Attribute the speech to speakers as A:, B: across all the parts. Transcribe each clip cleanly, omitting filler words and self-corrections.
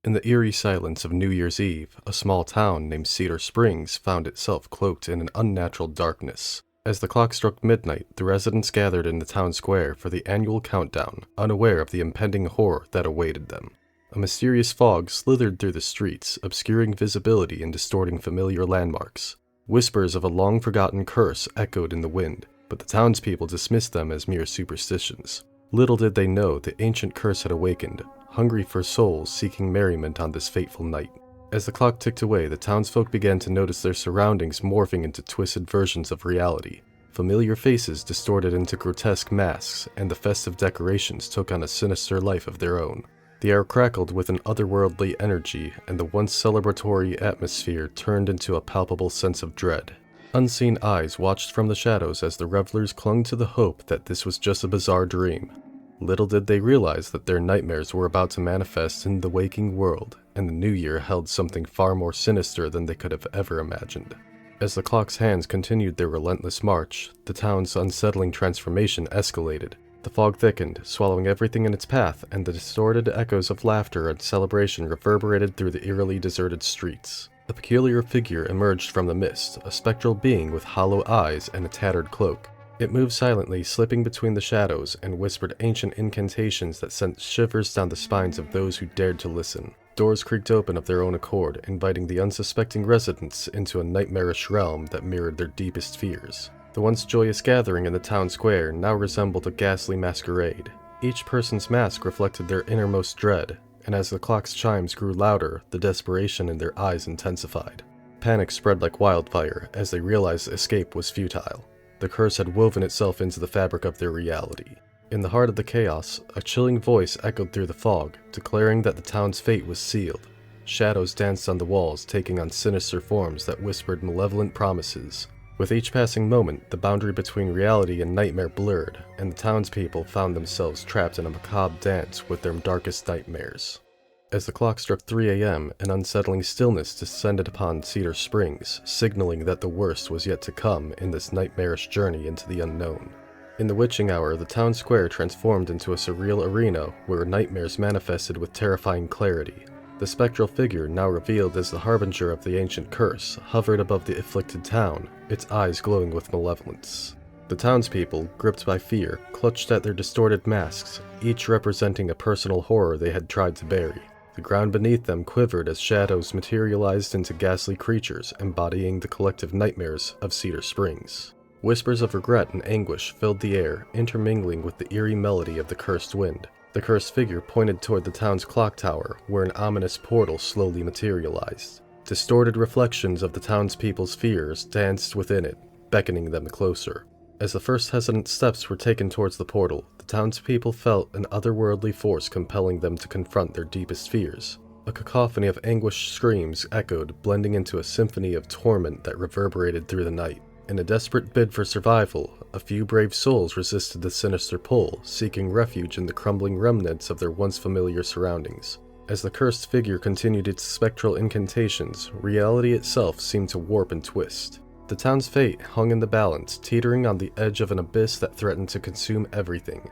A: In the eerie silence of New Year's Eve, a small town named Cedar Springs found itself cloaked in an unnatural darkness. As the clock struck midnight, the residents gathered in the town square for the annual countdown, unaware of the impending horror that awaited them. A mysterious fog slithered through the streets, obscuring visibility and distorting familiar landmarks. Whispers of a long-forgotten curse echoed in the wind, but the townspeople dismissed them as mere superstitions. Little did they know the ancient curse had awakened, hungry for souls seeking merriment on this fateful night. As the clock ticked away, the townsfolk began to notice their surroundings morphing into twisted versions of reality. Familiar faces distorted into grotesque masks, and the festive decorations took on a sinister life of their own. The air crackled with an otherworldly energy, and the once celebratory atmosphere turned into a palpable sense of dread. Unseen eyes watched from the shadows as the revelers clung to the hope that this was just a bizarre dream. Little did they realize that their nightmares were about to manifest in the waking world, and the new year held something far more sinister than they could have ever imagined. As the clock's hands continued their relentless march, the town's unsettling transformation escalated. The fog thickened, swallowing everything in its path, and the distorted echoes of laughter and celebration reverberated through the eerily deserted streets. A peculiar figure emerged from the mist, a spectral being with hollow eyes and a tattered cloak. It moved silently, slipping between the shadows, and whispered ancient incantations that sent shivers down the spines of those who dared to listen. Doors creaked open of their own accord, inviting the unsuspecting residents into a nightmarish realm that mirrored their deepest fears. The once joyous gathering in the town square now resembled a ghastly masquerade. Each person's mask reflected their innermost dread, and as the clock's chimes grew louder, the desperation in their eyes intensified. Panic spread like wildfire as they realized escape was futile. The curse had woven itself into the fabric of their reality. In the heart of the chaos, a chilling voice echoed through the fog, declaring that the town's fate was sealed. Shadows danced on the walls, taking on sinister forms that whispered malevolent promises. With each passing moment, the boundary between reality and nightmare blurred, and the townspeople found themselves trapped in a macabre dance with their darkest nightmares. As the clock struck 3 a.m., an unsettling stillness descended upon Cedar Springs, signaling that the worst was yet to come in this nightmarish journey into the unknown. In the witching hour, the town square transformed into a surreal arena where nightmares manifested with terrifying clarity. The spectral figure, now revealed as the harbinger of the ancient curse, hovered above the afflicted town, its eyes glowing with malevolence. The townspeople, gripped by fear, clutched at their distorted masks, each representing a personal horror they had tried to bury. The ground beneath them quivered as shadows materialized into ghastly creatures embodying the collective nightmares of Cedar Springs. Whispers of regret and anguish filled the air, intermingling with the eerie melody of the cursed wind. The cursed figure pointed toward the town's clock tower, where an ominous portal slowly materialized. Distorted reflections of the townspeople's fears danced within it, beckoning them closer. As the first hesitant steps were taken towards the portal, the townspeople felt an otherworldly force compelling them to confront their deepest fears. A cacophony of anguished screams echoed, blending into a symphony of torment that reverberated through the night. In a desperate bid for survival, a few brave souls resisted the sinister pull, seeking refuge in the crumbling remnants of their once familiar surroundings. As the cursed figure continued its spectral incantations, reality itself seemed to warp and twist. The town's fate hung in the balance, teetering on the edge of an abyss that threatened to consume everything.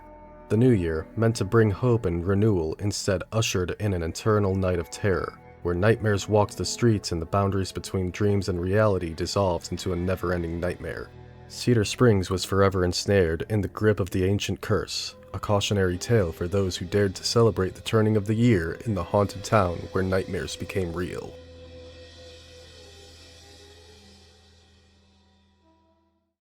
A: The new year, meant to bring hope and renewal, instead ushered in an eternal night of terror, where nightmares walked the streets and the boundaries between dreams and reality dissolved into a never-ending nightmare. Cedar Springs was forever ensnared in the grip of the ancient curse, a cautionary tale for those who dared to celebrate the turning of the year in the haunted town where nightmares became real.